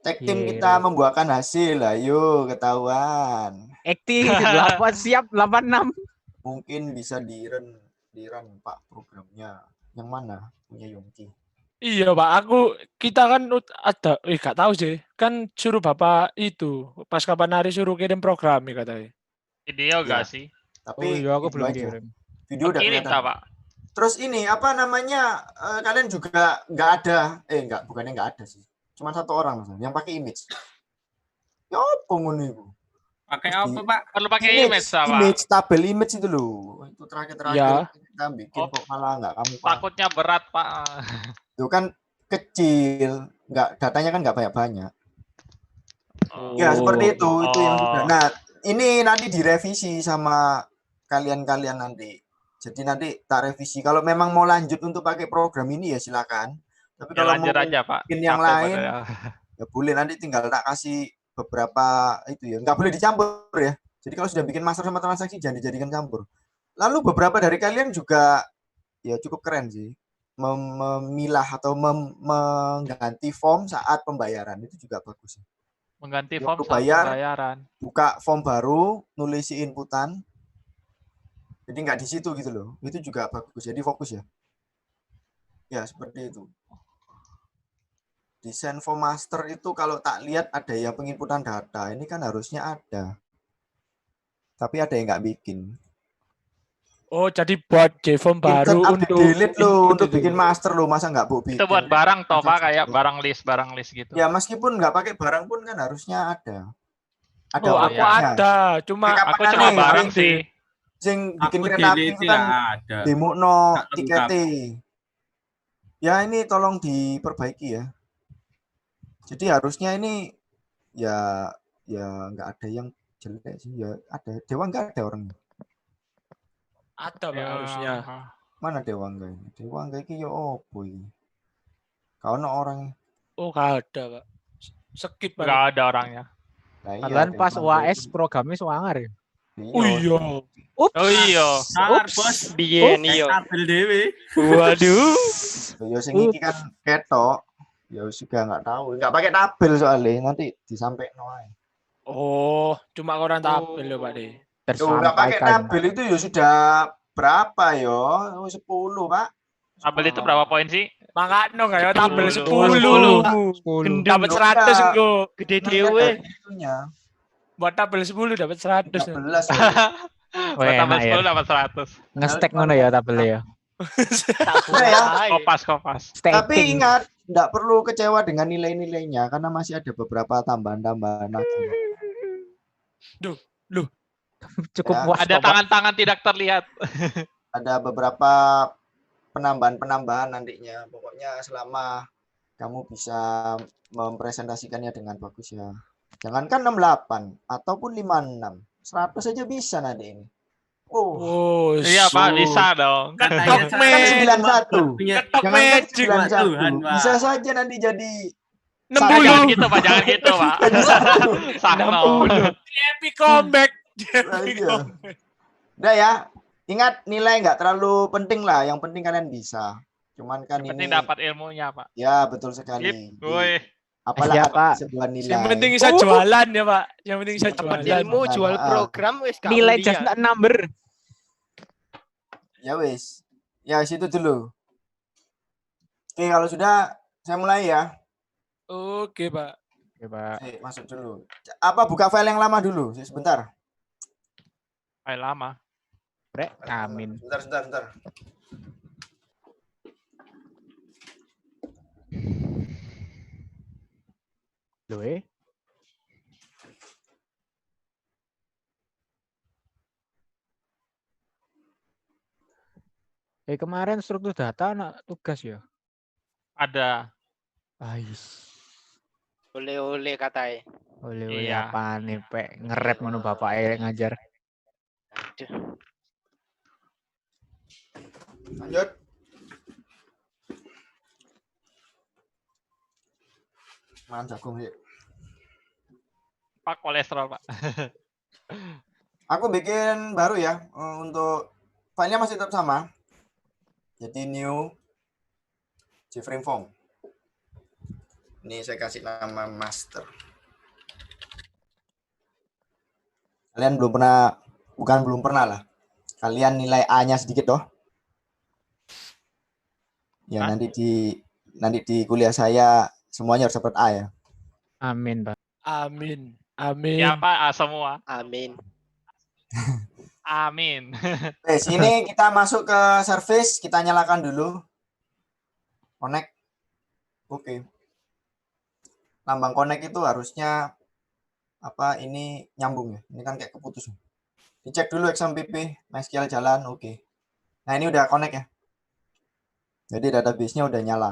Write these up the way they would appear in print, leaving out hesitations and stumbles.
Tag team kita membuahkan hasil, ayo ketahuan. Aktif 8 siap 86. Mungkin bisa di run Pak programnya. Yang mana punya Yongki? Iya Pak, kita kan ada, gak tahu sih, kan suruh Bapak itu, pas kapan hari suruh kirim program ya katanya. Video Iya. gak sih? Tapi aku video belum aja. kirim. Video udah Kirim kelihatan. Pak. Terus ini apa namanya? Kalian juga nggak ada, bukannya nggak ada sih. Cuma satu orang yang pakai image. Ya apa ngono itu? Pakai apa, Pak? Perlu pakai image Pak. Image, tabel image itu loh. Itu terakhir Ya. kita bikin kok malah nggak kamu pakai. Takutnya berat Pak. Itu kan kecil, datanya kan nggak banyak-banyak. Ya seperti itu yang sudah. Nah ini nanti direvisi sama kalian nanti. Jadi nanti tak revisi. Kalau memang mau lanjut untuk pakai program ini ya silakan. Tapi kalau mau aja, Pak. bikin yang lain ya boleh, nanti tinggal tak kasih beberapa itu ya. Nggak boleh dicampur ya. Jadi kalau sudah bikin master sama transaksi jangan dijadikan campur. Lalu beberapa dari kalian juga ya cukup keren sih. Memilah atau mengganti form saat pembayaran itu juga bagus. Mengganti form saat pembayaran. Buka form baru, nulis inputan. Jadi nggak di situ gitu loh. Itu juga bagus. Jadi fokus ya. Ya seperti itu. Desain form master itu kalau tak lihat ada yang penginputan data. Ini kan harusnya ada. Tapi ada yang nggak bikin. Oh jadi buat JForm baru untuk delete lo, untuk bikin master lo, masa nggak bikin? Itu buat barang toh Pak, kayak barang list gitu. Ya meskipun nggak pakai barang pun kan harusnya ada. Ada. Oh aku ada, aku cuma barang sih. Sing bikin kereta api itu kan demo no tiketnya. Ya ini tolong diperbaiki ya. Jadi harusnya ini ya nggak ada yang jelek sih ya, ada Dewa nggak ada orangnya. Ada Pak harusnya. Mana Dewa enggak ini? Dewa enggak iki ya opo iki? Kau no orang. Oh nggak ada Pak. Skip Pak. Nggak ada orangnya. Kalian pas UAS programnya suangar ya? Oh iya. Oh iya. Bos. Biyen iya. Tabel dewe. Waduh. Ya sing iki kan ketok. Ya juga nggak tahu, nggak pakai tabel soalnya nanti disampaikan ae. Oh, cuma orang tabel ya Pak deh. Nggak pakai tabel itu ya sudah berapa yo? 10 Pak. Tabel itu berapa poin sih? Makanya kayak tabel 10. Dapat 100 engko, gede dewe. Buat tabel 10 dapat 100. 11. Buat tabel 10 dapat 100. Ngestek ngono ya tabelnya ya. Kopas. Tapi ingat, tidak perlu kecewa dengan nilai-nilainya karena masih ada beberapa tambahan-tambahan lagi. Loh. Cukup Ya, puas. Ada tangan-tangan tidak terlihat. Ada beberapa penambahan nantinya. Pokoknya selama kamu bisa mempresentasikannya dengan bagus ya. Jangankan 68 ataupun 56. 100 saja bisa nanti ini. Oh, iya Pak, bisa dong. Ketok Kan 91. Ketok Jangan magic. 91. Bisa saja nanti jadi 60. Jangan gitu Pak, jangan gitu Pak. Sakno. Epic comeback. Udah ya. Ingat nilai nggak terlalu penting lah. Yang penting kalian bisa. Cuman kan yang penting ini dapat ilmunya Pak. Ya betul sekali. Apalagi Pak. sebuah nilai. Yang penting bisa jualan ya Pak. Yang penting bisa jualan. Ilmu jual program wis nilai just not number. Ya wis. Ya situ dulu. Oke, kalau sudah saya mulai ya. Oke, Pak. Oke, Pak. Masuk dulu. Apa buka file yang lama dulu? Sebentar. File lama. Brek, amin. Sebentar. Loh, kemarin struktur data anak tugas ya? Ada. Ais. Oleh-oleh katanya. Oleh-oleh apa nih, Pak? Ngerep ngono bapak ngajar. Aduh. Lanjut. Mangan jagung sih. Pak kolesterol Pak. Aku bikin baru ya. Untuk filenya masih tetap sama. Jadi new JFrame form. Ini saya kasih nama master. Kalian belum pernah lah. Kalian nilai A-nya sedikit toh. Ya, Hah? nanti di kuliah saya semuanya harus dapat A ya. Amin, Pak. Amin. Amin. Ya Pak, semua. Amin. Amin. Oke, sini kita masuk ke service, kita nyalakan dulu. Connect. Oke. Lambang connect itu harusnya ini nyambung ya. Ini kan kayak keputus. Dicek dulu XMPP, MySQL jalan, oke. Nah, ini udah connect ya. Jadi database-nya udah nyala.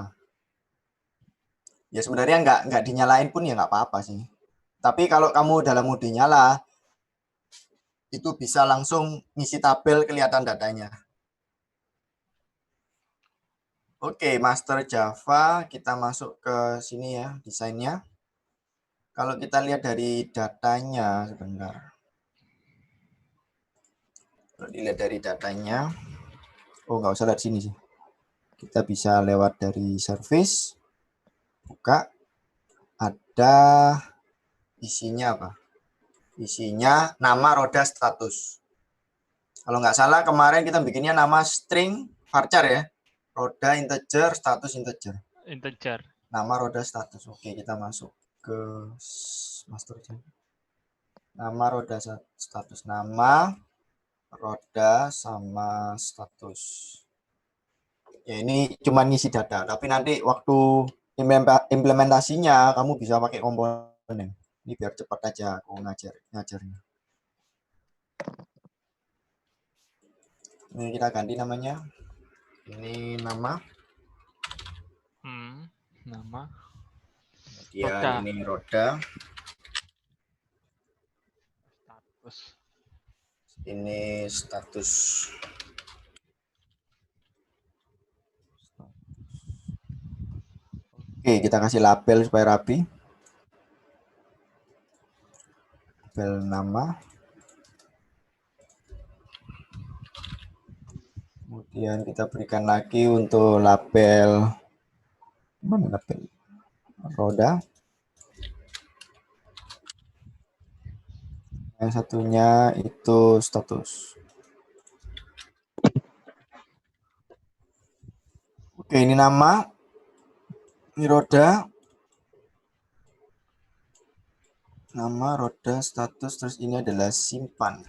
Ya sebenarnya nggak dinyalain pun ya nggak apa-apa sih. Tapi kalau kamu dalam mode nyala, itu bisa langsung ngisi tabel kelihatan datanya. Oke, master Java, kita masuk ke sini ya, desainnya. Kalau kita lihat dari datanya, sebentar. Kalau dilihat dari datanya, nggak usah lihat sini sih. Kita bisa lewat dari service, buka, ada isinya apa? Isinya nama, roda, status. Kalau nggak salah kemarin kita bikinnya nama string varchar ya. Roda integer, status integer. Integer. Nama, roda, status. Oke, kita masuk ke master. Nama, roda, status. Nama, roda, sama status. Ya, ini cuma ngisi data. Tapi nanti waktu implementasinya kamu bisa pakai komponen. Ini biar cepat aja aku ngajarnya. Ini kita ganti namanya. Ini nama. Nama. Kemudian Roda. ini roda. Status. Ini status. Oke, kita kasih label supaya rapi. Label nama. Kemudian kita berikan lagi untuk label roda. Yang satunya itu status. Oke, ini nama. Ini roda. Nama, roda, status, terus ini adalah simpan.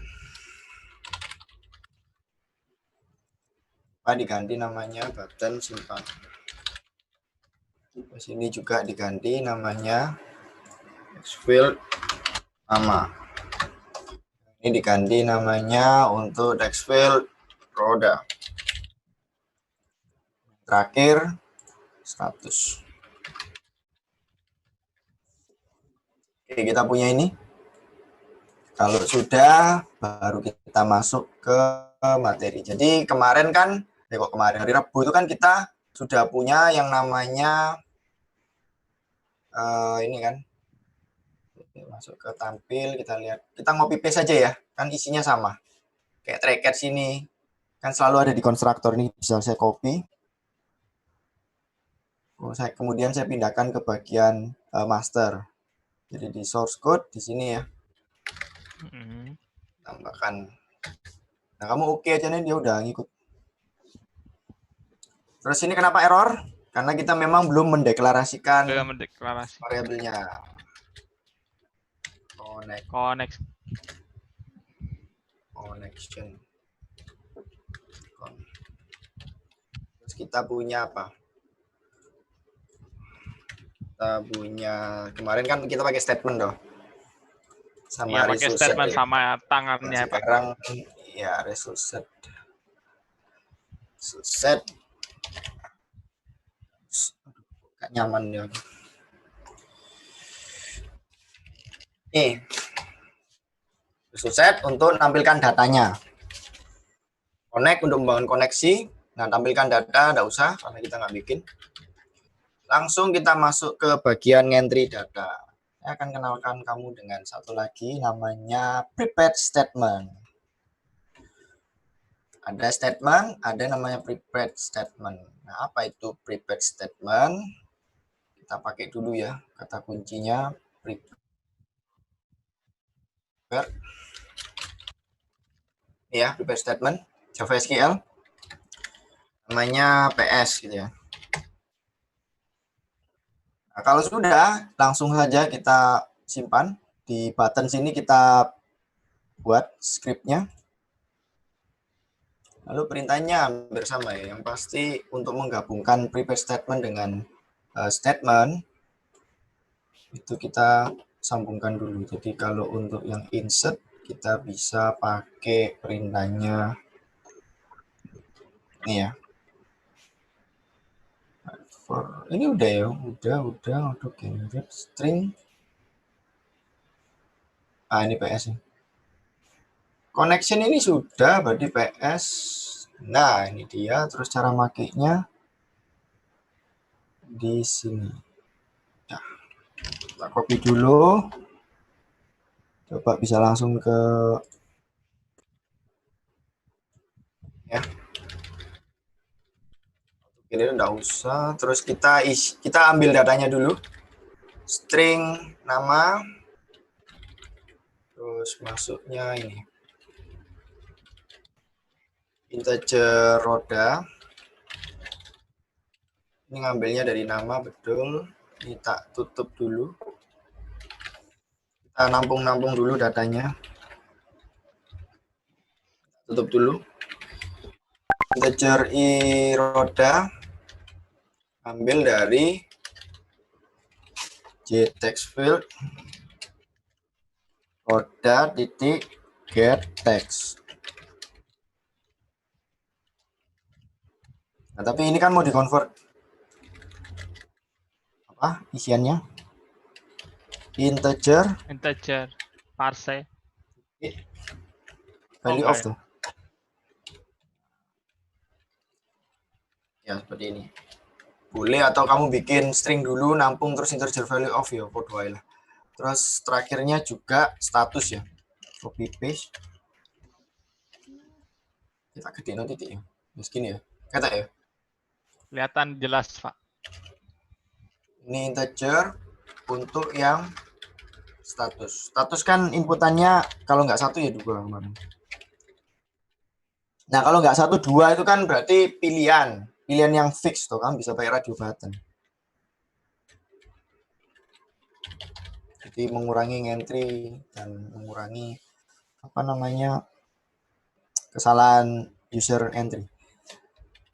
Diganti namanya button simpan. Di sini juga diganti namanya text-field nama. Ini diganti namanya untuk text-field roda. Terakhir status. Oke, kita punya ini. Kalau sudah, baru kita masuk ke materi. Jadi kemarin kan, hari Rabu itu kan kita sudah punya yang namanya ini kan. Masuk ke tampil, kita lihat. Kita ngopi paste saja ya, kan isinya sama. Kayak tracket sini, kan selalu ada di konstruktor ini, bisa saya copy. Kemudian saya pindahkan ke bagian master. Jadi di source code di sini ya. Tambahkan. Nah, kamu oke aja nih, dia udah ngikut. Terus ini kenapa error? Karena kita memang belum mendeklarasikan variabelnya. Connection. Terus kita punya apa? Kita punya kemarin kan kita pakai statement doh. Sama pakai statement ya. sama tangannya. Nah, sekarang ya result set. Gak nyaman ya. Nih. Result set untuk menampilkan datanya. Connect untuk membangun koneksi. Nah, tampilkan data enggak usah karena kita nggak bikin. Langsung kita masuk ke bagian entry data. Saya akan kenalkan kamu dengan satu lagi namanya prepared statement. Ada statement, ada namanya prepared statement. Nah, apa itu prepared statement? kita pakai dulu ya kata kuncinya prepare. Ini ya, prepare statement Java SQL. Namanya PS gitu ya. Nah, kalau sudah, langsung saja kita simpan. Di button sini kita buat scriptnya. Lalu perintahnya hampir sama ya. Yang pasti untuk menggabungkan prepare statement dengan statement, itu kita sambungkan dulu. Jadi kalau untuk yang insert, kita bisa pakai perintahnya. Ini ya. Ini udah ya, udah untuk generate string. Ini PS. Connection ini sudah, berarti PS. Nah, ini dia. Terus cara makainya di sini. Nah, kita copy dulu. Coba bisa langsung ke ya. Ini enggak usah. Terus kita ambil datanya dulu. String nama. Terus masuknya ini. Integer roda. Ini ngambilnya dari nama, betul. Ini tak tutup dulu. Kita nampung dulu datanya. Tutup dulu. Integer i roda. Ambil dari jtext field roda titik get text. Nah, tapi ini kan mau dikonvert apa isiannya? Integer parse value of tuh. Ya, seperti ini. Boleh atau kamu bikin string dulu, nampung terus integer value of ya, podo ae lah. Terus terakhirnya juga status ya. Copy paste. Kita gedein titik ya. Segini ya. Kata ya. kelihatan jelas, Pak. Ini integer untuk yang status. Status kan inputannya kalau nggak 1 ya 2 kemarin. Nah, kalau nggak 1 2 itu kan berarti pilihan yang fix tuh kan, bisa pakai radio button. Jadi mengurangi entry dan mengurangi apa namanya kesalahan user entry.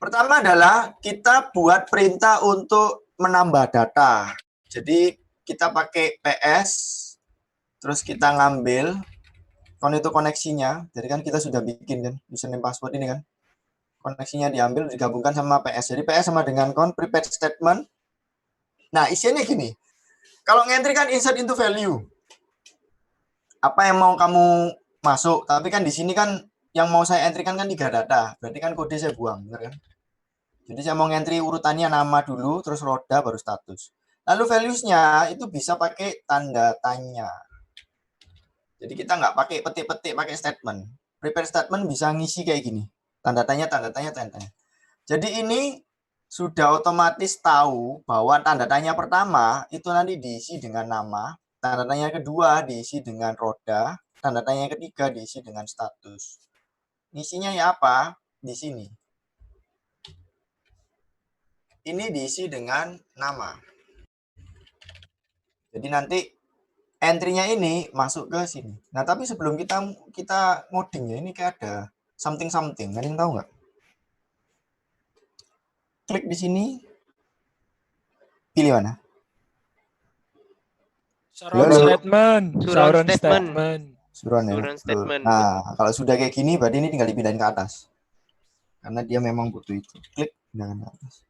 Pertama adalah kita buat perintah untuk menambah data. Jadi kita pakai PS, terus kita ngambil itu koneksinya. Jadi kan kita sudah bikin kan username password ini kan. Koneksinya diambil digabungkan sama PS. Jadi PS sama dengan prepare statement. Nah, isinya gini. Kalau ngentry kan insert into value. Apa yang mau kamu masuk, tapi kan di sini kan yang mau saya entry kan 3 data. Berarti kan kode saya buang, benar kan? Jadi saya mau ngentry urutannya nama dulu, terus roda baru status. Lalu values-nya itu bisa pakai tanda tanya. Jadi kita nggak pakai petik-petik, pakai statement. Prepare statement bisa ngisi kayak gini. Tanda tanya, tanda tanya, tanda tanya. Jadi ini sudah otomatis tahu bahwa tanda tanya pertama itu nanti diisi dengan nama, tanda tanya kedua diisi dengan roda, tanda tanya ketiga diisi dengan status. Isinya ya apa? Di sini. Ini diisi dengan nama. Jadi nanti entry-nya ini masuk ke sini. Nah, tapi sebelum kita ngoding ya, ini kayak ada something. Kalian tahu nggak? Klik di sini. Pilih mana? Surround statement. Nah, kalau sudah kayak gini, berarti ini tinggal dipindahin ke atas. Karena dia memang butuh itu. Klik, pindahin ke atas.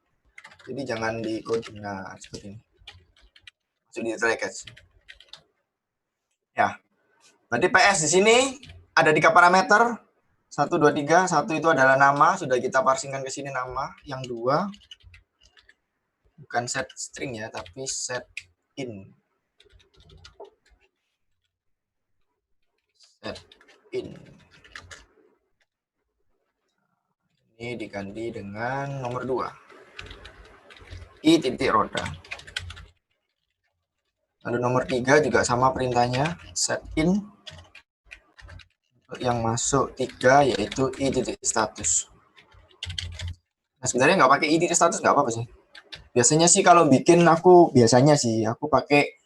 Jadi jangan di coding. Nah, seperti ini. Masuk di trackers. Ya. Berarti PS di sini ada 3 parameter. 1, 2, 3. 1 itu adalah nama. Sudah kita parsingkan ke sini nama. Yang 2 bukan set string ya, tapi set in. Set in. Ini diganti dengan nomor 2. I titik roda. Lalu nomor 3 juga sama perintahnya, set in. Untuk yang masuk 3 yaitu i titik status. Nah, sebenarnya nggak pakai i titik status nggak apa-apa sih. Biasanya sih kalau bikin aku pakai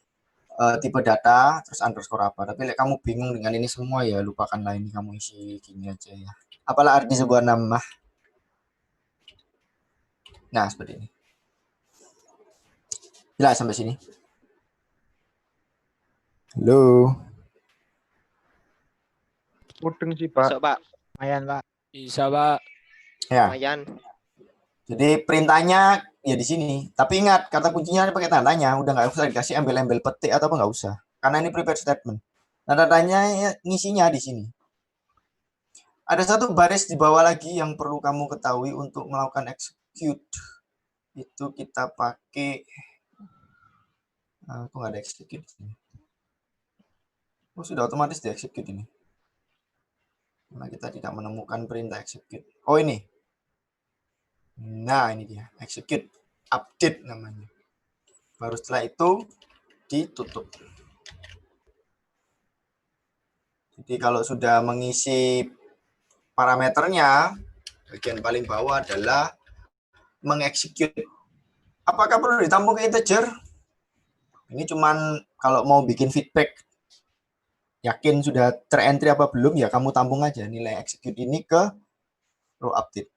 tipe data terus underscore apa. Tapi kamu bingung dengan ini semua ya lupakanlah, ini kamu isi gini aja ya. Apalah arti sebuah nama. Nah, seperti ini. Jelas sampai sini. Halo. Mudeng sih, Pak. Masuk, Pak. Lumayan, Pak. Bisa, Pak. Ya. Lumayan. Jadi perintahnya ya di sini. Tapi ingat kata kuncinya pakai tandanya. Udah nggak usah dikasih embel-embel petik atau apa, nggak usah. Karena ini prepare statement. Nah, tandanya ya, ngisinya di sini. Ada satu baris di bawah lagi yang perlu kamu ketahui untuk melakukan execute. Itu kita pakai. Aku nggak ada execute di sini. Oh, sudah otomatis di execute ini. Karena kita tidak menemukan perintah execute. Oh, ini. Nah, ini dia. Execute. Update namanya. Baru setelah itu ditutup. Jadi kalau sudah mengisi parameternya, bagian paling bawah adalah mengexecute. Apakah perlu ditampung ke integer? Ini cuman kalau mau bikin feedback, yakin sudah terentry apa belum, ya kamu tampung aja nilai execute ini ke row update.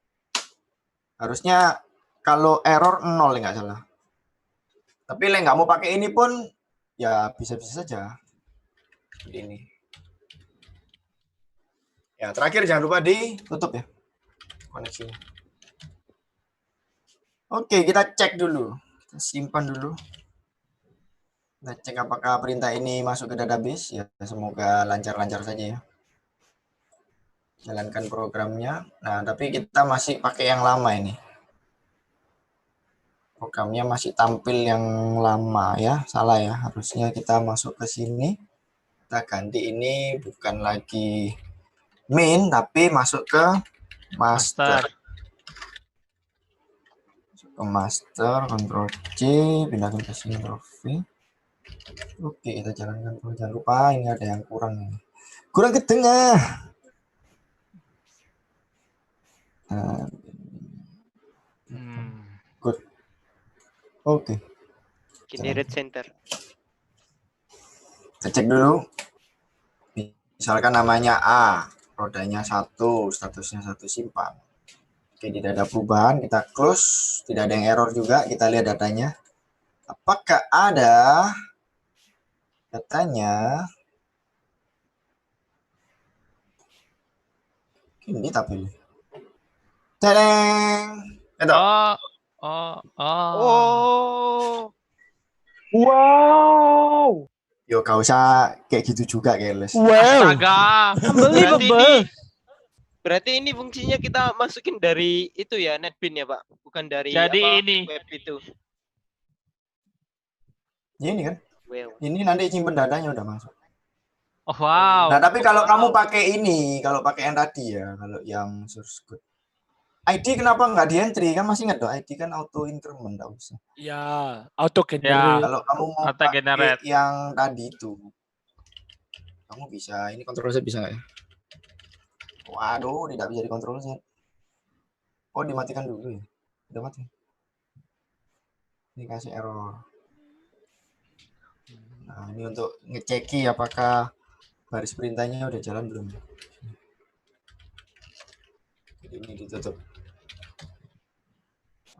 Harusnya kalau error 0 nggak salah. Tapi nggak mau pakai ini pun ya bisa-bisa saja. Seperti ini. Ya, terakhir jangan lupa ditutup ya koneksinya. Oke, kita cek dulu. Kita simpan dulu. Kita cek apakah perintah ini masuk ke database. Ya, semoga lancar-lancar saja ya. Jalankan programnya. Nah, tapi kita masih pakai yang lama ini. Programnya masih tampil yang lama ya. Salah ya. Harusnya kita masuk ke sini. Kita ganti ini bukan lagi main, tapi masuk ke master. Ke master, Ctrl C, pindahkan ke sini, Ctrl V. Oke, kita jalankan dulu. Jangan lupa ini ada yang kurang ini. Kurang ke tengah. Nah, good. Oke. Generate center. Kita cek dulu. Misalkan namanya A, rodanya 1, statusnya 1 simpan. Oke, tidak ada perubahan, kita close, tidak ada yang error juga, kita lihat datanya. Apakah ada datanya? Ini tapi tadang. Oh. Wow. Yo, gak usah kayak gitu juga, Keles. Astaga. Berarti ini fungsinya kita masukin dari itu ya, NetBeans ya, Pak? Bukan dari Jadi ini. web itu. Ya, ini kan? Wow. Ini nanti simpen datanya udah masuk. Oh, wow. Nah, tapi kalau kamu pakai ini, kalau pakai yang tadi ya, kalau yang source code. ID kenapa nggak di entry? Kan masih ingat dong, ID kan auto increment, nggak usah. Ya, auto Ya. generate. Kalau kamu mau Auto pakai generate. yang tadi itu, kamu bisa. Ini kontrol Z bisa nggak ya? Waduh, tidak bisa dikontrol Z. Oh, dimatikan dulu ya? Udah mati. Ini kasih error. Nah, ini untuk ngeceki apakah baris perintahnya udah jalan belum. Jadi ini ditutup.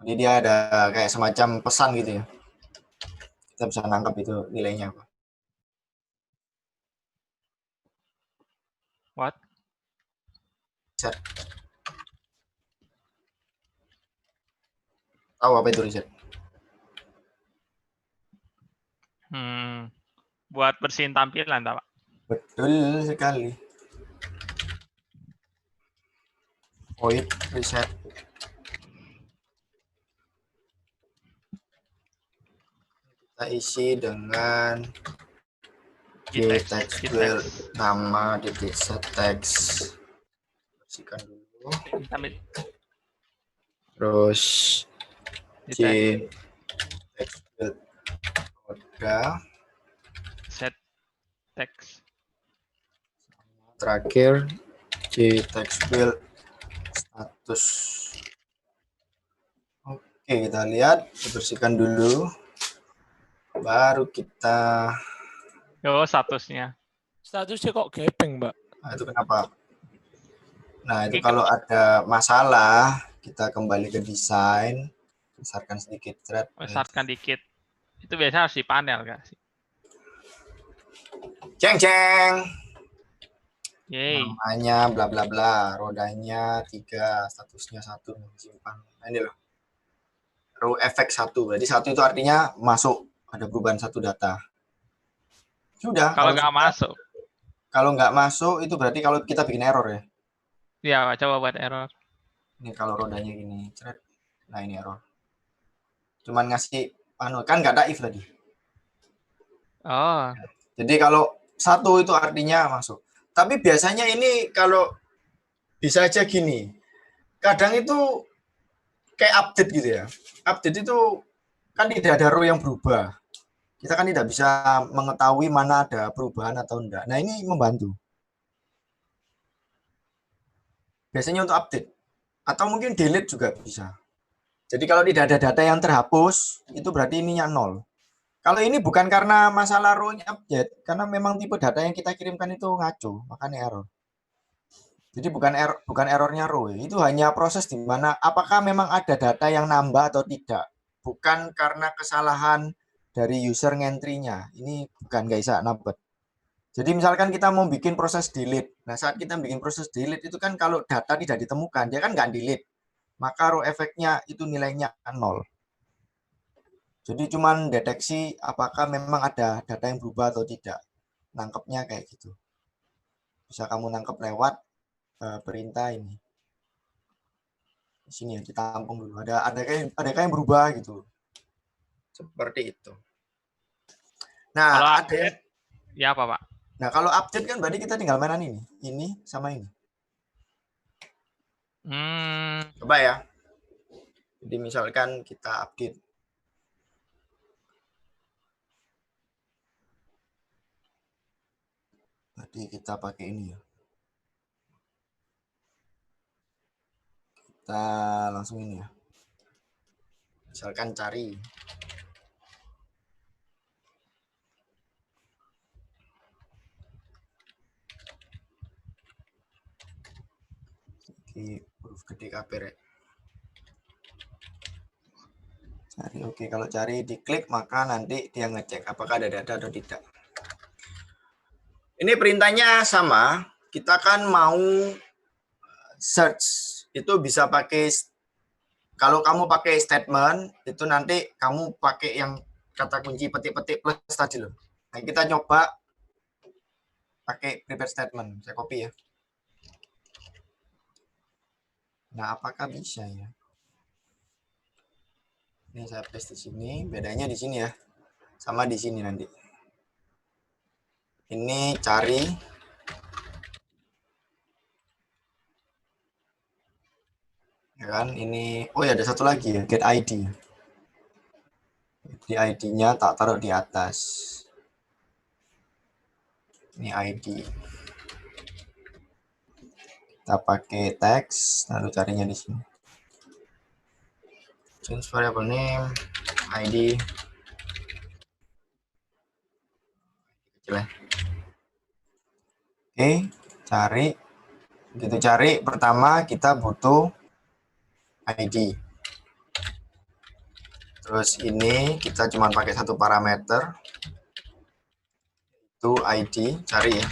Jadi dia ada kayak semacam pesan gitu ya. Kita bisa nangkap itu nilainya apa. What? Reset. Tahu apa itu reset? Buat bersihin tampilan, Pak. Betul sekali. Void reset. Kita isi dengan text field nama set text. Bersihkan dulu. Terus text field udah. Teks. Terakhir di text field status. Oke, kita lihat, bersihkan dulu. Baru kita. Oh, statusnya. Statusnya kok gepeng, Mbak? Nah, itu kenapa? Nah, itu Ini kalau ada masalah, kita kembali ke desain, besarkan sedikit thread. Besarkan dikit. Itu biasanya harus di panel gak sih? Ceng ceng. Yeay. Namanya bla bla bla, rodanya 3, statusnya 1, simpan. Nah, ini loh. Row efek 1. Berarti 1 itu artinya masuk, ada perubahan 1 data. Sudah. Kalau nggak masuk. Kalau nggak masuk itu berarti kalau kita bikin error ya. Ya, coba buat error. Ini kalau rodanya gini, thread. Nah, ini error. Cuman ngasih kan nggak ada if tadi. Oh, Jadi kalau 1 itu artinya masuk. Tapi biasanya ini kalau bisa aja gini. Kadang itu kayak update gitu ya. Update itu kan tidak ada row yang berubah. Kita kan tidak bisa mengetahui mana ada perubahan atau enggak. Nah, ini membantu. Biasanya untuk update. Atau mungkin delete juga bisa. Jadi kalau tidak ada data yang terhapus, itu berarti ininya 0. Kalau ini bukan karena masalah row-nya update, karena memang tipe data yang kita kirimkan itu ngaco, makanya error. Jadi bukan errornya row, itu hanya proses di mana apakah memang ada data yang nambah atau tidak. Bukan karena kesalahan dari user ngentry-nya. Ini bukan guys, nabet. Jadi misalkan kita mau bikin proses delete. Nah, saat kita bikin proses delete itu kan kalau data tidak ditemukan, dia kan nggak delete. Maka row efeknya itu nilainya 0. Jadi cuman deteksi apakah memang ada data yang berubah atau tidak. Nangkepnya kayak gitu. Bisa kamu nangkep lewat perintah ini. Di sini ya, ditampung dulu. Adakah yang berubah gitu. Seperti itu. Nah, kalau ada update, ya apa, Pak? Nah, kalau update kan berarti kita tinggal mainan ini. Ini sama ini. Coba ya. Jadi misalkan kita update. Berarti kita pakai ini ya. Kita langsung ini ya. Misalkan cari. Huruf gede KPR. Cari, oke. Kalau cari diklik maka nanti dia ngecek apakah ada data atau tidak. Ini perintahnya sama. Kita kan mau search. Itu bisa pakai, kalau kamu pakai statement, itu nanti kamu pakai yang kata kunci petik-petik plus tadi loh. Nah, kita coba pakai prepare statement. Saya copy ya. Nah, apakah bisa ya? Ini saya paste di sini. Bedanya di sini ya. Sama di sini nanti. Ini cari. Ya kan? Ini, oh ya ada satu lagi ya. Get ID. Di ID-nya tak taruh di atas. Ini ID. Kita pakai teks, lalu carinya di sini. Change variable name, ID. Kecil ya. Oke, cari. Begitu cari, pertama kita butuh ID. Terus ini kita cuma pakai satu parameter. Itu ID, cari ya.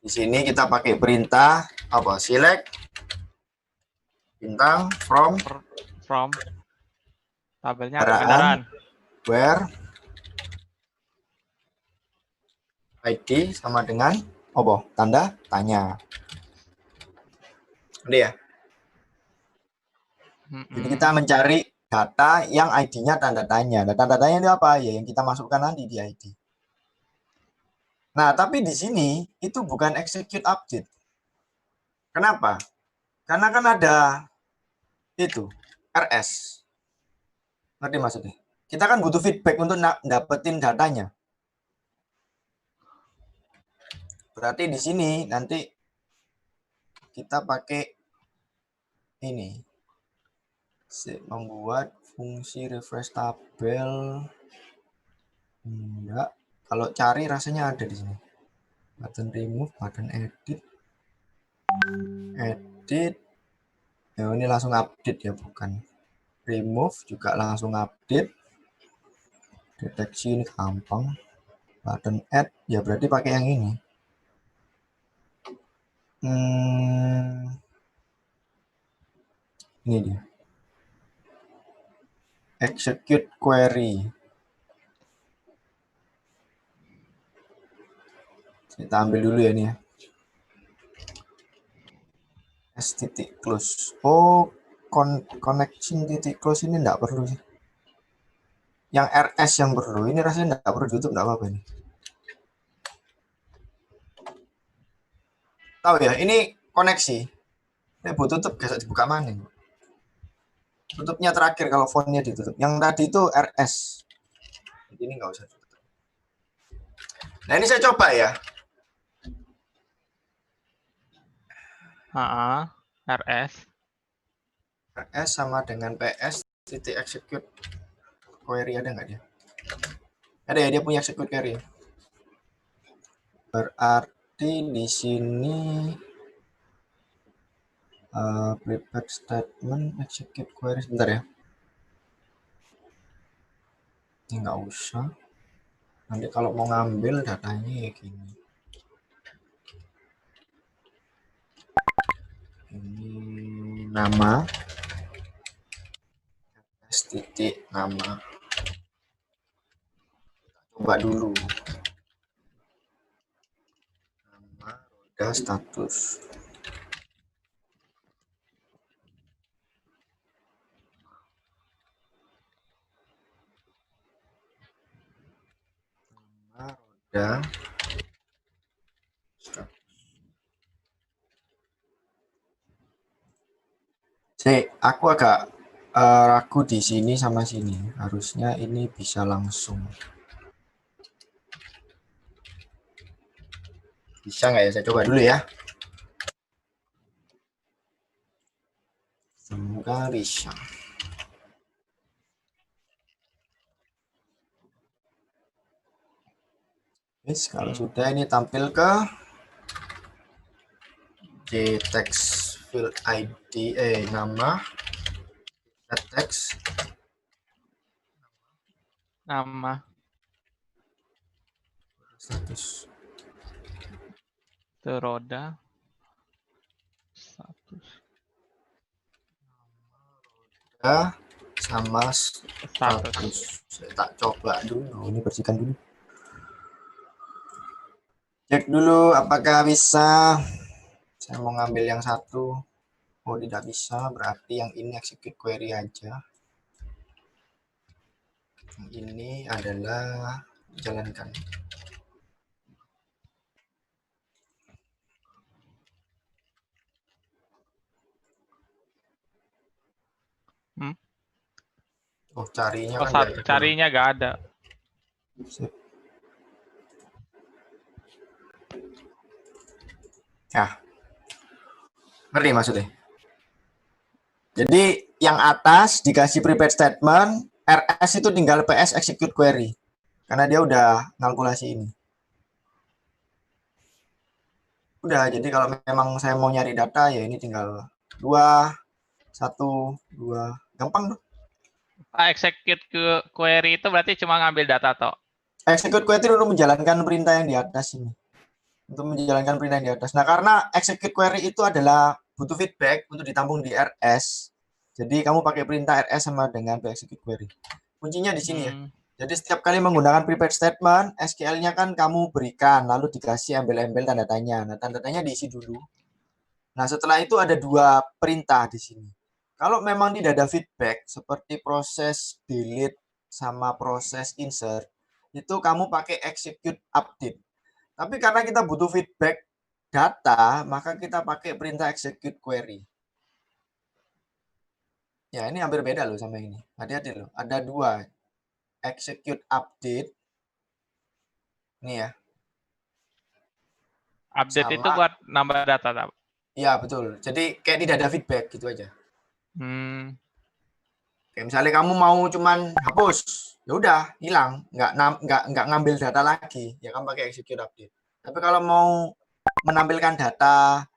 Di sini kita pakai perintah apa? Select bintang from Tabelnya ada kendaraan. Where ID sama dengan apa? Tanda tanya. Udah ya. Jadi kita mencari data yang ID-nya tanda tanya. Dan tanda tanya itu apa? Ya yang kita masukkan nanti di ID. Nah, tapi di sini itu bukan execute update. Kenapa? Karena kan ada itu RS. Ngerti maksudnya? Kita kan butuh feedback untuk dapetin datanya. Berarti di sini nanti kita pakai ini. Membuat fungsi refresh tabel. Enggak. Kalau cari rasanya ada di sini. Button remove, button edit. Edit. Ya, ini langsung update ya, bukan. Remove juga langsung update. Deteksi ini gampang. Button add, ya berarti pakai yang ini. Ini dia. Execute query. Kita ambil dulu ya ini ya. S titik close. Oh, connection titik close ini enggak perlu sih. Yang RS yang perlu. Ini rasanya enggak perlu tutup, enggak apa-apa ini. Tahu ya, ini koneksi. Ini buat tutup, bisa dibuka mana? Tutupnya terakhir kalau fontnya ditutup. Yang tadi itu RS. Jadi ini nggak usah tutup. Nah ini saya coba ya. RS. RS sama dengan PS titik execute query, ada nggak dia? Ada ya, dia punya execute query. Berarti di sini prepared statement execute query, sebentar ya. Ini nggak usah. Nanti kalau mau ngambil datanya ya gini. Ini nama. Titik nama. Coba dulu. Nama, roda, status. Nama, roda. Aku agak ragu di sini sama sini. Harusnya ini bisa langsung. Bisa nggak ya? Saya coba dulu ya. Semoga bisa. Yes, kalau sudah ini tampil ke text field ID, nama, text, Nama. status. Itu roda. Status. Ya, sama Status. status. Saya tak coba dulu. Ini bersihkan dulu. Cek dulu apakah bisa. Saya mau ngambil yang satu. Oh, tidak bisa. Berarti yang ini execute query aja. Yang ini adalah jalankan. Oh, carinya Oh, kan nggak ada. carinya nggak ada. Sip. Ya. Ngerti maksudnya? Jadi yang atas dikasih prepared statement, RS itu tinggal PS execute query. Karena dia udah kalkulasi ini. Udah, jadi kalau memang saya mau nyari data ya ini tinggal 2, 1, 2. Gampang tuh. Execute ke query itu berarti cuma ngambil data toh. Execute query untuk menjalankan perintah yang di atas ini. Untuk menjalankan perintah yang di atas. Nah, karena execute query itu adalah butuh feedback untuk ditampung di RS. Jadi kamu pakai perintah RS sama dengan execute query. Kuncinya di sini ya. Jadi setiap kali menggunakan prepared statement, SQL-nya kan kamu berikan, lalu dikasih embel-embel tanda tanya. Nah, tanda tanya diisi dulu. Nah, setelah itu ada 2 perintah di sini. Kalau memang tidak ada feedback, seperti proses delete sama proses insert, itu kamu pakai execute update. Tapi karena kita butuh feedback data, maka kita pakai perintah execute query. Ya, ini hampir beda loh sama ini. Hati-hati loh. Ada 2. Execute update. Ini ya. Update itu Sama. buat nambah data, Pak. Iya, betul. Jadi kayak tidak ada feedback gitu aja. Hmm. Kayak misalnya kamu mau cuman hapus, ya udah hilang, nggak ngambil data lagi, ya kamu pakai execute update. Tapi kalau mau menampilkan data,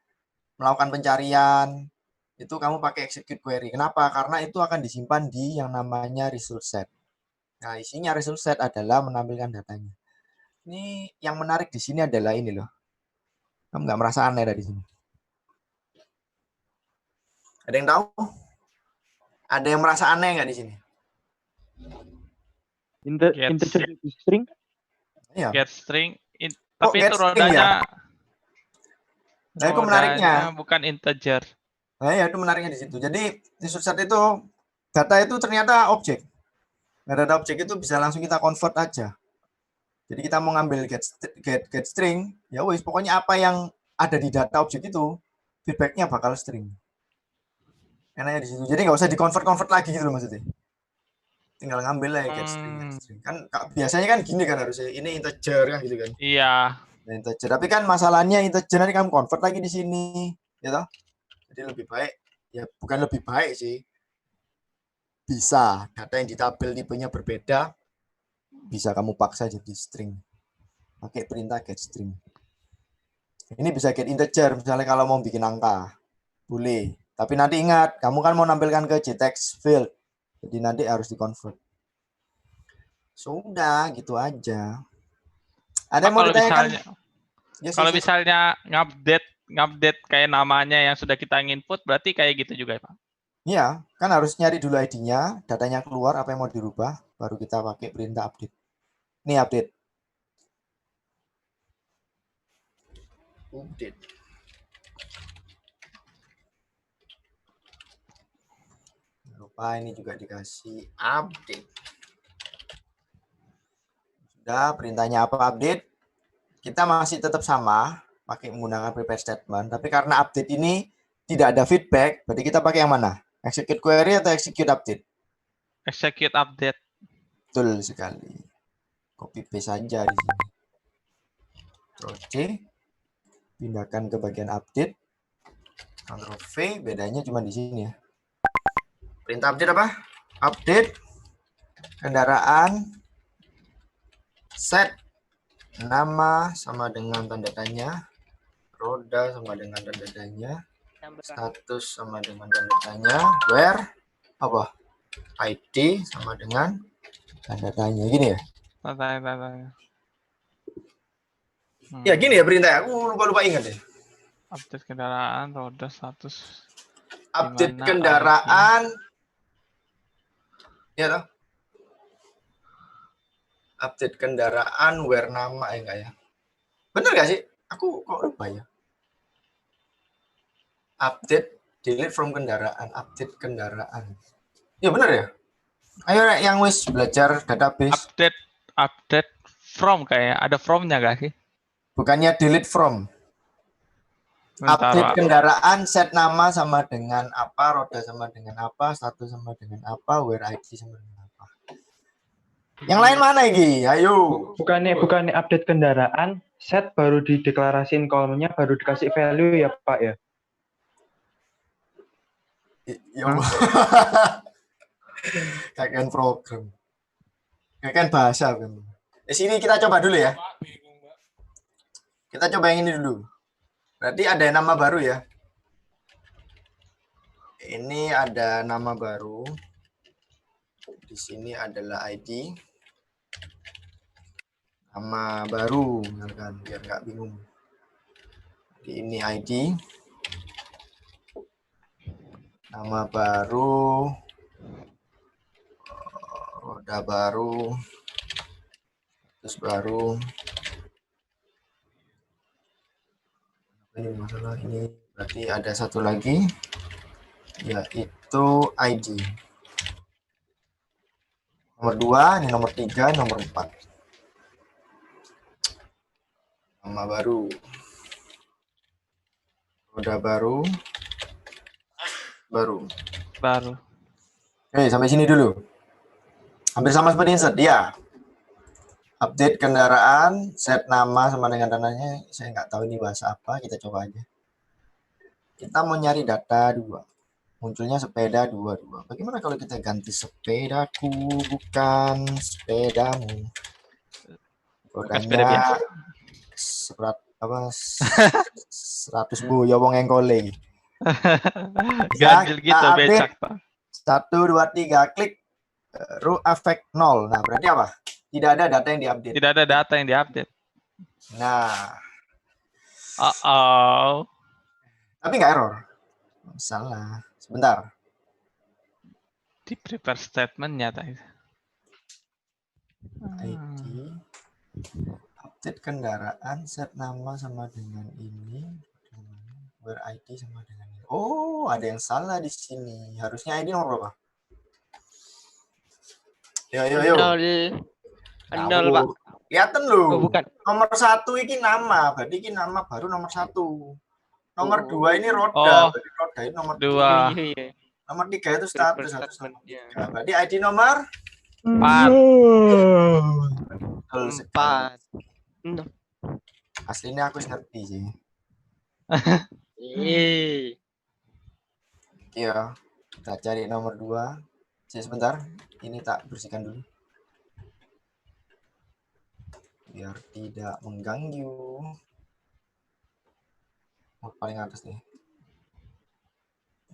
melakukan pencarian, itu kamu pakai execute query. Kenapa? Karena itu akan disimpan di yang namanya result set. Nah, isinya result set adalah menampilkan datanya. Ini yang menarik di sini adalah ini loh. Kamu nggak merasa aneh dari sini? Ada yang tahu? Ada yang merasa aneh nggak di sini? Get Integer string. Iya. get string, Kok tapi get itu string ya? rodanya Nah, itu menariknya. bukan integer. Nah, ya itu menariknya di situ. Jadi di set itu data itu ternyata objek. Nah, data objek itu bisa langsung kita convert aja. Jadi kita mau ngambil get string, ya wis pokoknya apa yang ada di data objek itu feedbacknya bakal string. Enaknya di situ. Jadi nggak usah di-convert lagi gitu loh maksudnya. Tinggal ngambil lah get string. Kan biasanya kan gini kan harusnya. Ini integer kan gitu kan. Iya. Nah, integer. Tapi kan masalahnya integer nanti kamu convert lagi di sini, ya toh? Jadi lebih baik, ya bukan lebih baik sih. Bisa data yang di tabel tipenya berbeda, bisa kamu paksa jadi string. Pakai perintah get string. Ini bisa get integer, misalnya kalau mau bikin angka. Boleh. Tapi nanti ingat, kamu kan mau nampilkan ke JText field. Jadi nanti harus di-convert. Sudah, gitu aja. Ada yang mau Kalau ditanyakan? misalnya, Yes, kalau yes, yes. misalnya ngupdate kayak namanya yang sudah kita input, berarti kayak gitu juga ya, Pak? Iya, kan harus nyari dulu ID-nya, datanya keluar, apa yang mau dirubah, baru kita pakai perintah update. Ini update. Update. Lupa ini juga dikasih update. Sudah, perintahnya apa update? Kita masih tetap sama, pakai menggunakan prepare statement, tapi karena update ini tidak ada feedback, berarti kita pakai yang mana? Execute query atau execute update? Execute update. Betul sekali. Copy paste saja di sini. Ctrl C. Pindahkan ke bagian update. Ctrl V. Bedanya cuma di sini ya. Perintah update apa? Update kendaraan set nama sama dengan tanda tanya, roda sama dengan tanda tanya, status sama dengan tanda tanya, where apa? ID sama dengan tanda tanya, gini ya? Tanya. Ya gini ya perintah. Aku lupa ingat deh. Update kendaraan, roda, status. Update Dimana kendaraan. Ya toh? Update kendaraan, where nama enggak ya? Bener gak sih? Aku kok lupa ya. Update, delete from kendaraan, update kendaraan. Ya bener ya? Ayo Rek, yang wis belajar database. Update from kayak ada from-nya gak sih? Bukannya delete from. Bentar, Update Pak. kendaraan, set nama sama dengan apa, roda sama dengan apa, status sama dengan apa, where ID sama dengan apa. Yang lain mana iki? Ayo. Bukannya update kendaraan, set baru dideklarasiin kolomnya, baru dikasih value ya Pak ya? Ya kakek program. Kakek bahasa kan. Di sini kita coba dulu ya. Kita coba yang ini dulu. Berarti ada nama baru ya. Ini ada nama baru. Di sini adalah ID. Nama baru, misalkan biar nggak bingung. Ini ID. Nama baru. Roda baru. Terus baru. Ini masalah ini. Berarti ada satu lagi. Yaitu ID. Nomor 2, ini nomor 3, nomor 4. Nama baru. Roda baru. Baru. Oke, sampai sini dulu. Hampir sama seperti insert, ya. Update kendaraan, set nama sama dengan dananya. Saya nggak tahu ini bahasa apa, kita coba aja. Kita mau nyari data 2. Munculnya sepeda 22. Bagaimana kalau kita ganti sepedaku, bukan sepedamu? sepeda biasa. Rodanya 100 boyo wong engkole. Ganjil gitu update. becak, Pak. 1 2 3 klik row effect 0. Nah, berarti apa? Tidak ada data yang diupdate. Tidak ada data yang diupdate. Nah, tapi nggak error. Salah. Sebentar. Di prepare statement-nya tadi. ID update kendaraan, set nama sama dengan ini, where ID sama dengan ini. Oh, ada yang salah di sini. Harusnya ID nomor berapa? Yo. 0, Pak. Kelihatan lu. Oh, bukan. Nomor 1 ini nama, berarti ini nama baru nomor 1. Nomor 2 ini roda, Oh. berarti roda ini nomor 2. Iya. Nomor 3 itu status Prepare 1 statement, ya. Nah, berarti ID nomor 4. betul sekali. 4. Aslinya aku ngerti sih. Iya. Kita cari nomor 2. Sebentar. Ini tak bersihkan dulu. Biar tidak mengganggu. Oh, paling atas nih.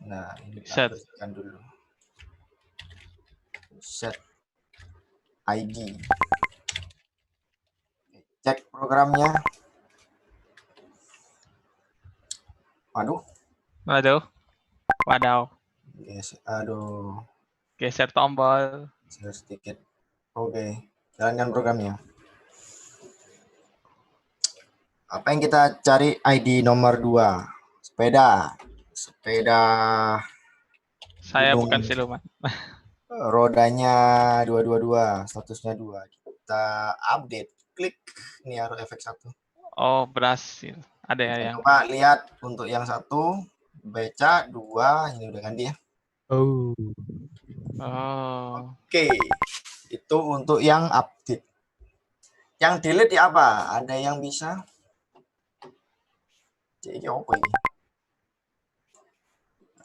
Nah, ini tak Set. bersihkan dulu. Set ID. Cek programnya. Waduh. Wadaw. Yes, aduh. Geser tombol. Sedikit. Oke. Jalankan programnya. Apa yang kita cari? ID nomor 2. Sepeda. Saya Gunung. bukan siluman. Rodanya 222, statusnya 2. Kita update. Klik. Ini arrow efek 1. Oh, berhasil. Ada ya yang Coba lihat untuk yang 1. Beca 2. Ini udah ganti ya. Oh. Oke. Itu untuk yang update. Yang delete ya apa? Ada yang bisa? Jadi apa ini?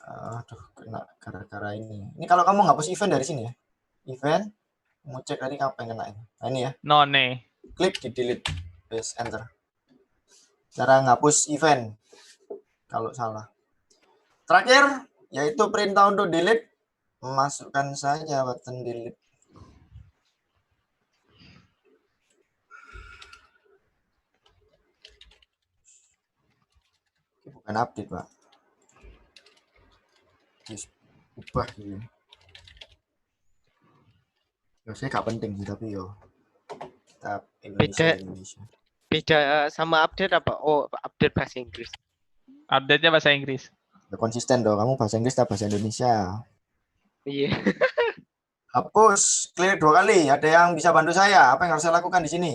Aduh, kena gara-gara ini. Ini kalau kamu ngapus event dari sini ya. Event. Mau cek tadi kapan kena ini. Nah, ini ya. none. Klik di delete. Press enter. Cara ngapus event. Kalau salah. Terakhir, yaitu perintah untuk delete. Masukkan saja button delete. Ini bukan update, Pak. Ubah gitu. Ya, saya gak penting sih, tapi yo. Kita Indonesia. Beda sama update apa? Oh, update bahasa Inggris. Update-nya bahasa Inggris. Ya, konsisten dong, kamu bahasa Inggris atau bahasa Indonesia. Iya. Hapus, clear 2 kali. Ada yang bisa bantu saya? Apa yang harus saya lakukan di sini?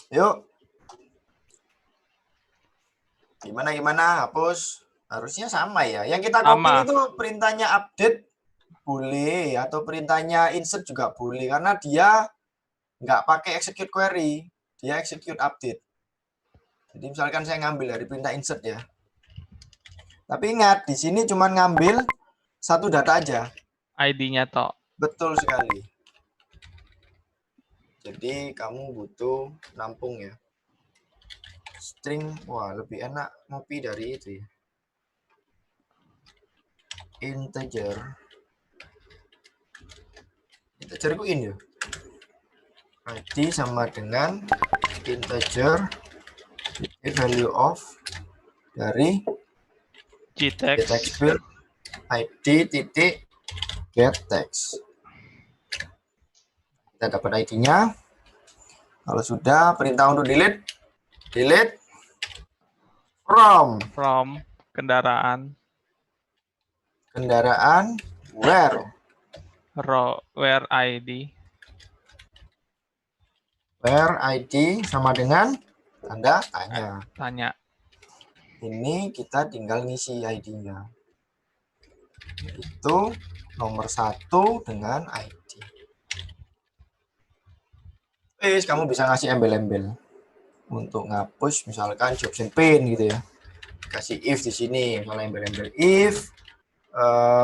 Yuk. Gimana? Hapus. Harusnya sama ya. Yang kita copy Sama. itu perintahnya update boleh, atau perintahnya insert juga boleh, karena dia nggak pakai execute query, dia execute update. Jadi misalkan saya ngambil dari perintah insert ya. Tapi ingat, di sini cuma ngambil satu data aja. ID-nya toh. Betul sekali. Jadi kamu butuh nampung ya. String, wah lebih enak ngopi dari itu ya. Integer ku in ya. ID sama dengan integer value of dari GTEX. getText field ID titik getText. Kita dapat ID-nya. Kalau sudah, perintah untuk delete From kendaraan. Where ID. Where ID sama dengan tanda tanya. Tanya. Ini kita tinggal ngisi ID-nya. Itu nomor 1 dengan ID. Kamu bisa ngasih embel-embel untuk ngapus misalkan Jobs and Pain gitu ya. Kasih if di sini, misalnya embel-embel if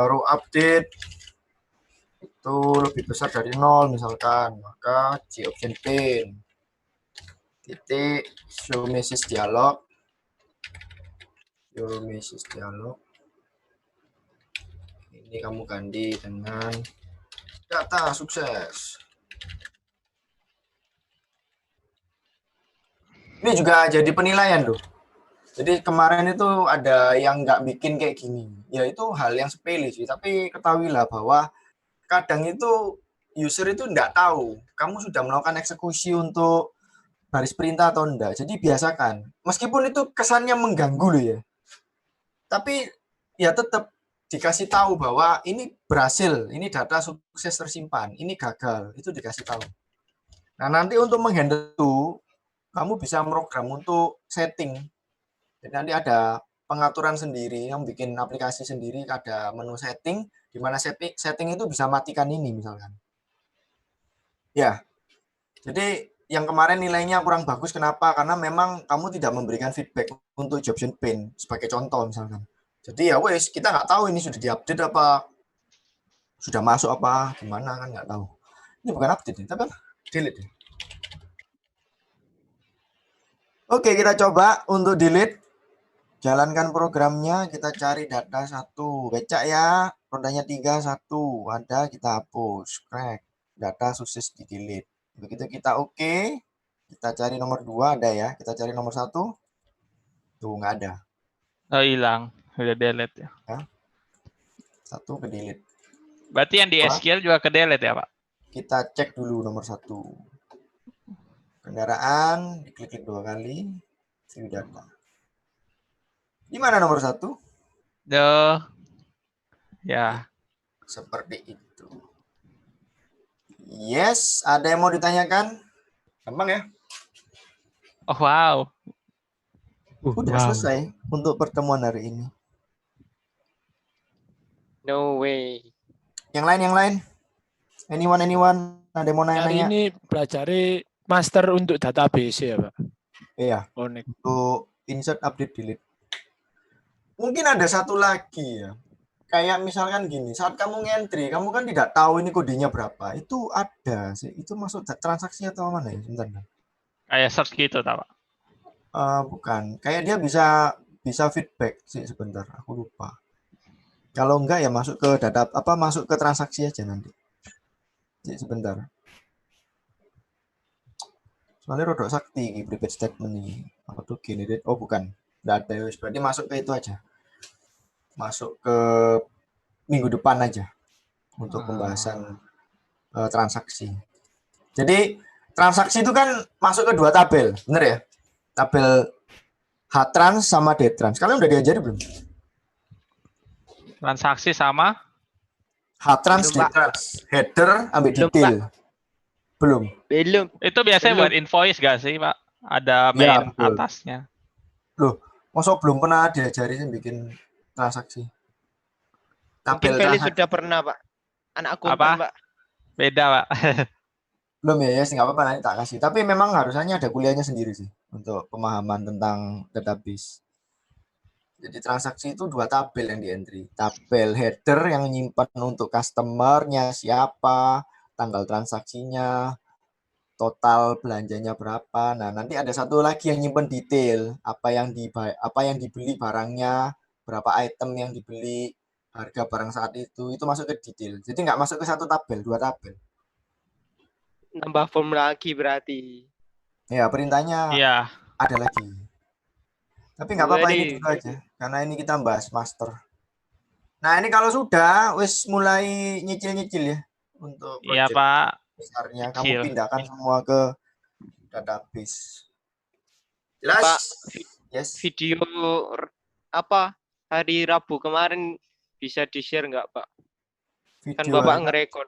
row update itu lebih besar dari 0 misalkan, maka Jobs and Pain titik show message dialog ini kamu ganti dengan data sukses. Ini juga jadi penilaian loh. Jadi kemarin itu ada yang nggak bikin kayak gini. Ya itu hal yang sepele sih. Tapi ketahuilah bahwa kadang itu user itu nggak tahu kamu sudah melakukan eksekusi untuk baris perintah atau enggak. Jadi biasakan. Meskipun itu kesannya mengganggu loh ya. Tapi ya tetap dikasih tahu bahwa ini berhasil, ini data sukses tersimpan, ini gagal, itu dikasih tahu. Nah, nanti untuk menghandle itu, kamu bisa program untuk setting. Jadi nanti ada pengaturan sendiri, yang bikin aplikasi sendiri, ada menu setting, di mana setting itu bisa matikan ini misalkan. Ya, jadi yang kemarin nilainya kurang bagus, kenapa? Karena memang kamu tidak memberikan feedback untuk Jobs and Pain, sebagai contoh misalkan. Jadi ya wes, kita nggak tahu ini sudah diupdate apa, sudah masuk apa, gimana kan nggak tahu. Ini bukan update nih, tapi delete. Oke, kita coba untuk delete. Jalankan programnya, kita cari data 1. Becak ya, rodanya 3, 1. Ada, kita hapus. Crack. Data sukses di delete. Begitu kita oke, kita cari nomor 2, ada ya. Kita cari nomor 1. Tuh, nggak ada. Oh, hilang. Udah delete ya. 1 ke delete. Berarti yang di SQL juga ke delete ya, Pak? Kita cek dulu nomor 1. Kendaraan, diklik 2 kali. View data. Di mana nomor 1? Ya. Seperti itu. Yes, ada yang mau ditanyakan? Gampang ya? Oh, wow. Udah selesai untuk pertemuan hari ini. No way. Yang lain? Anyone? Ada yang mau Hari nanya-nanya? ini pelajari master untuk database ya, Pak. Iya, Connect. untuk insert, update, delete. Mungkin ada satu lagi ya. Kayak misalkan gini, saat kamu ngentry, kamu kan tidak tahu ini kodenya berapa. Itu ada sih. Itu masuk transaksi atau mana ya? Sebentar. Kayak search gitu, Pak. Bukan. Kayak dia bisa feedback sih sebentar. Aku lupa. Kalau enggak ya masuk ke data masuk ke transaksi aja nanti. Sebentar. Soalnya rodok sakti private statement nih. Apa tuh gini? Oh bukan. Enggak ada. Berarti masuk ke itu aja. Masuk ke minggu depan aja untuk pembahasan transaksi. Jadi transaksi itu kan masuk ke 2 tabel, bener ya? Tabel H-trans sama D-trans. Kalian udah diajari belum? Transaksi sama H-trans, D-trans. Header ambil Belum, detail. Belum. itu biasanya buat invoice gak sih, Pak? Ada main betul. atasnya. Loh, masa belum pernah diajari sih bikin transaksi? Mungkin Feli sudah pernah, Pak. Anak akuntan, Pak. Beda, Pak. Belum ya, nggak apa-apa nanti tak kasih. Tapi memang harusnya ada kuliahnya sendiri sih untuk pemahaman tentang database. Jadi transaksi itu 2 tabel yang di entry. Tabel header yang nyimpan untuk customer-nya siapa, tanggal transaksinya, total belanjanya berapa. Nah, nanti ada satu lagi yang nyimpan detail, apa yang dibeli barangnya, berapa item yang dibeli, harga barang saat itu masuk ke detail. Jadi nggak masuk ke 1 tabel, 2 tabel. Nambah form lagi berarti. Ya, perintahnya Iya. ada lagi. Tapi nggak apa-apa ini dulu aja, karena ini kita bahas master. Nah, ini kalau sudah, wis mulai nyicil-nyicil ya untuk Iya, project Pak. besarnya. Kecil. Kamu pindahkan semua ke database. Jelas? Pak, Yes. video hari Rabu kemarin bisa di-share nggak, Pak? Kan Video Bapak ngerekord.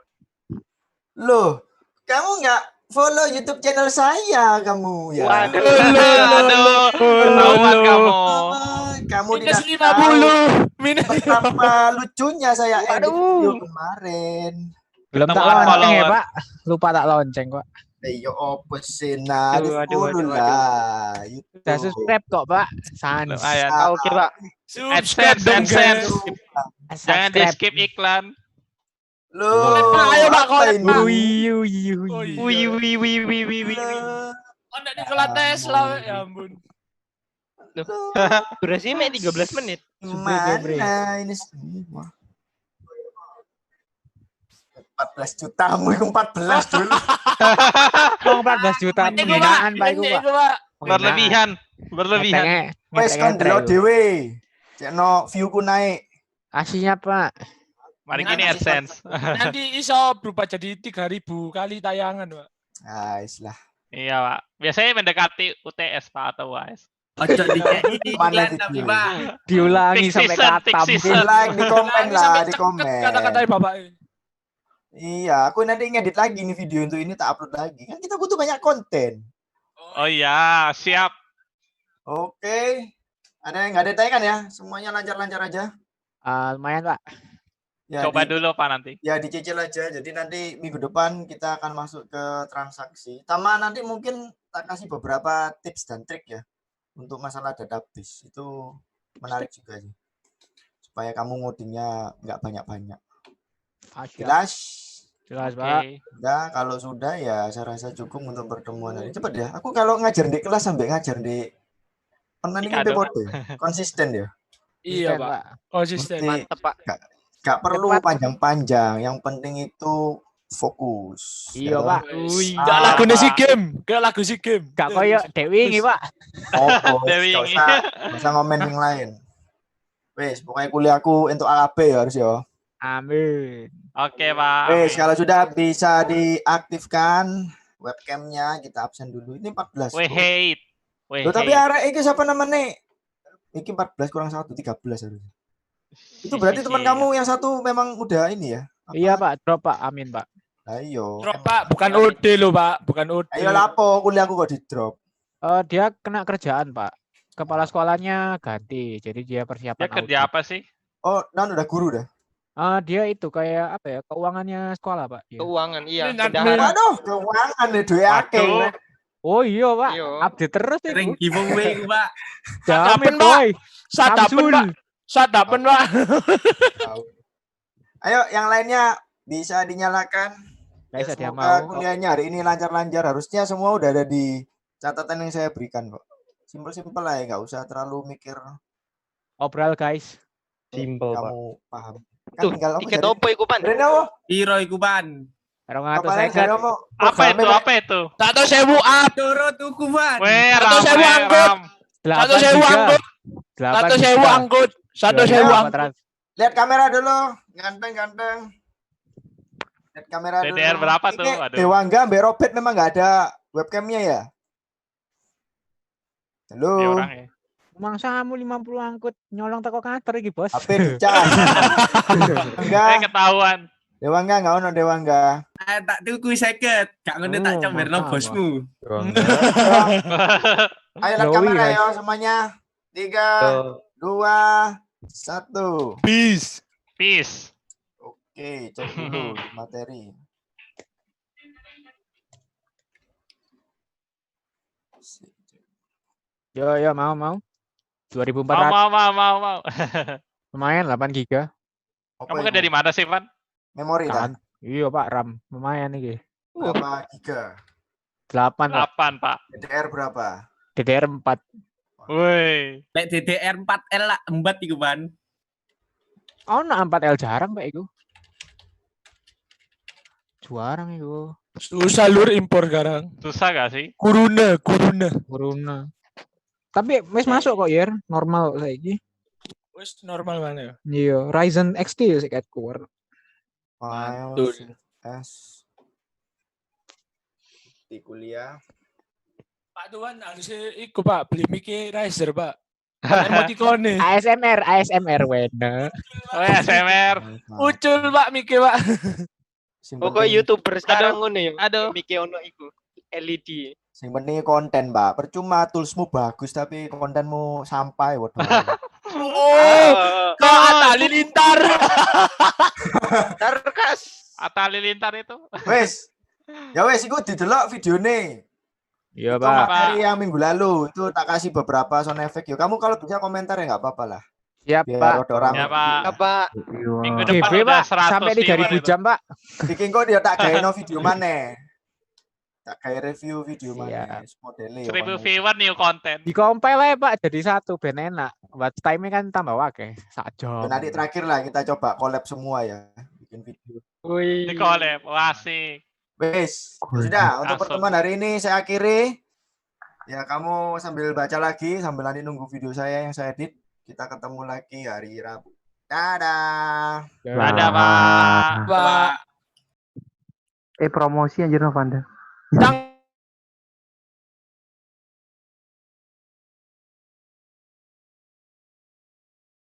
Loh, kamu nggak follow YouTube channel saya, kamu ya? Waduh. Aduh, ketahuan kamu. Kamu Minus tidak tahu. 50. Minus. Betapa lucunya saya edit Aduh. video kemarin. Belum tak Ketemuan lonceng ya, follower. Pak. Lupa tak lonceng kok. Ayo opo sih nah, Aduh, aduh, 10 aduh, lah. Itu. Udah subscribe kok, Pak. Sans. Lumayan. Ah, Oke, Pak. Subscribe dong, AdSense. guys. Jangan di skip iklan. Loh, Ayo, Pak, apa kau ini? Wih, wih, Oh, wih. iya. Wih. Loh, Oh, enggak Nikola Tesla, ya ampun. Durasinya 13 menit. Mana ini semua? 14 juta, mu itu 14 dulu. Oh, 14 juta penghinaan, Pak, itu, Pak. Berlebihan. Berlebihan. Wes kan delok dhewe. Cekno view-ku naik. Aslinya, Pak. Mari gini AdSense. Nanti iso berubah jadi 3.000 kali tayangan, Pak. Ah, islah. Iya, Pak. Biasanya mendekati UTS, Pak, atau UAS. Ojo dikei Mana iklan tapi video? Pak. Diulangi Peak sampai season, katam. peak Di season. like, di komen lah, Sampai di cepet komen. Kata-katanya bapak. Iya, aku nanti ngedit lagi nih video untuk ini tak upload lagi. Kan kita butuh banyak konten. Oh iya, siap. Oke. Ada yang nggak ada tanya kan ya? Semuanya lancar-lancar aja. Lumayan, Pak. Ya, Coba dulu, Pak, nanti. ya dicicil aja. Jadi nanti minggu depan kita akan masuk ke transaksi. Tama nanti mungkin tak kasih beberapa tips dan trik ya untuk masalah database. Itu menarik juga sih. Supaya kamu ngodingnya nggak banyak-banyak. Jelas? Jelas, Oke. Pak. Ya, kalau sudah ya saya rasa cukup untuk pertemuan hari. Cepat ya. Aku kalau ngajar di kelas sampai ngajar di online ini Ikado. bodoh. Konsisten ya. Iya, Pak. Konsisten. Mesti Mantep, Pak. Gak perlu Cepat. panjang-panjang. Yang penting itu fokus. Iya, Ya Pak. Gak lagu si game. Gak lagu si game. Gak koyo Dewi ini, Pak. Oh, Dewi gak ini. usah ngomen yang lain. Wes, pokoknya kuliahku untuk AKP ya harus ya. Amin. Oke, Pak. Wes, kalau sudah bisa diaktifkan webcamnya, kita absen dulu. Ini 14. We hate. We Loh, tapi hate. arek iki siapa namanya? Iki 14 kurang 1, 13 harusnya. Itu berarti teman kamu yang satu memang udah ini ya? Apa? Iya, Pak. Drop, Pak. Amin, Pak. Ayo. Drop, Pak. Bukan OD loh, Pak. Bukan OD. Ayo lapo kuliahku kok di drop. Dia kena kerjaan, Pak. Kepala sekolahnya ganti. Jadi dia persiapan Dia kerja audit. apa sih? Oh, udah guru dah. Dia itu kayak apa ya? Keuangannya sekolah, Pak. Dia. Keuangan, iya. Ini Bendahara. Waduh, keuangan nih duwe akeh. Waduh. Oh iya, Pak. Iya. Update terus Sering itu. giveaway ku, Pak. Dapen, Jamin, Pak. boy. Sadapen, Pak. Sadapen, Pak. Ayo yang lainnya bisa dinyalakan. Guys, Ya, ada yang semoga mau. kuliahnya hari ini lancar-lancar. Harusnya semua udah ada di catatan yang saya berikan kok. Simpel-simpel lah ya, nggak usah terlalu mikir Obral, guys. Simple, Pak. kamu paham. Kan Tuh, tinggal apa tiket jadi? opo iku, Pan? Jadi apa? Piro iku, Pan? Apa Apa saya apa? Apa itu? Apa itu? 1.000 up. Doro tuku, Pan. We Satu ram, sewu we angkut. ram. 1.000 angkut. 1.000 angkut. 1.000 angkut. Lihat kamera dulu, ganteng-ganteng. Lihat kamera dulu. DDR berapa tuh? Ini Waduh. Dewangga, Mbak Robert memang nggak ada webcamnya ya? Halo, Dia orang ya. Mangsamu 50 angkut nyolong teko kantor iki, Bos. HP dicas. Enggak, Ketahuan. Dewangga nggak ono Dewangga. Tak tuku 50. Gak ngono tak Oh, comberno mantap, bosmu. Ayo lihat Joey, kamera guys. yo semuanya. 3, 2, 1. Peace. Peace. Oke, cek dulu materi. Yo, mau. 2400. Mau. Lumayan 8 giga. Apa Kamu kan itu? dari mana sih, Pan? Memori dah. Kan. Iya, Pak, RAM. Lumayan iki. Berapa giga? 8, Pak. 8, Pak. DDR berapa? DDR4. Woi. Lek DDR 4L lah embat iku, Pan. Oh, 4L jarang, Pak, iku. Jarang iku. Susah lur impor sekarang. Susah gak sih? Kuruna. Corona. Tapi wis masuk kok, Yer. Normal saiki. Wes normal mana ya? Iya, Ryzen XT ya sik keluar. Mantul. Files S di kuliah. Pak Tuan harusnya ikut Pak beli mic Riser Pak. Emoticone. ASMR wena. Oh ya, SMR. Ucul Pak mic Pak. Pokoknya YouTuber sekarang ngono ya. Aduh. Mike ono iku. LED. Sing penting konten, Mbak. Percuma toolsmu bagus tapi kontenmu sampah waduh. Oh, Kok Atta Halilintar? Tarkas. Atta Halilintar itu. Wes. Ya wes iku didelok videone. Iya, Itu Pak. materi yang minggu lalu itu tak kasih beberapa sound effect. Yo, kamu kalau bisa komentar ya nggak apa-apa lah. Siap, Biar Pak. ada orang. Ya, Pak. Apa? Minggu depan GB, udah Pak. 100 Sampai 3.000 viewer itu. jam, Pak. Bikin kok dia tak gawe video mana? Tak gawe review video mana? Siap. Modelnya 1000 viewer new content. Di compile aja, Pak, jadi satu ben enak. Watch time kan tambah wakeh. Sak jam. Nanti terakhir lah kita coba collab semua ya. Bikin video. Wih. Di collab. Wah, asik. Wes, sudah untuk Asum. pertemuan hari ini saya akhiri. Ya kamu sambil baca lagi sambil nanti nunggu video saya yang saya edit. Kita ketemu lagi hari Rabu. Dadah. Ada, Pak. Pak. promosi anjir Novanda. Cang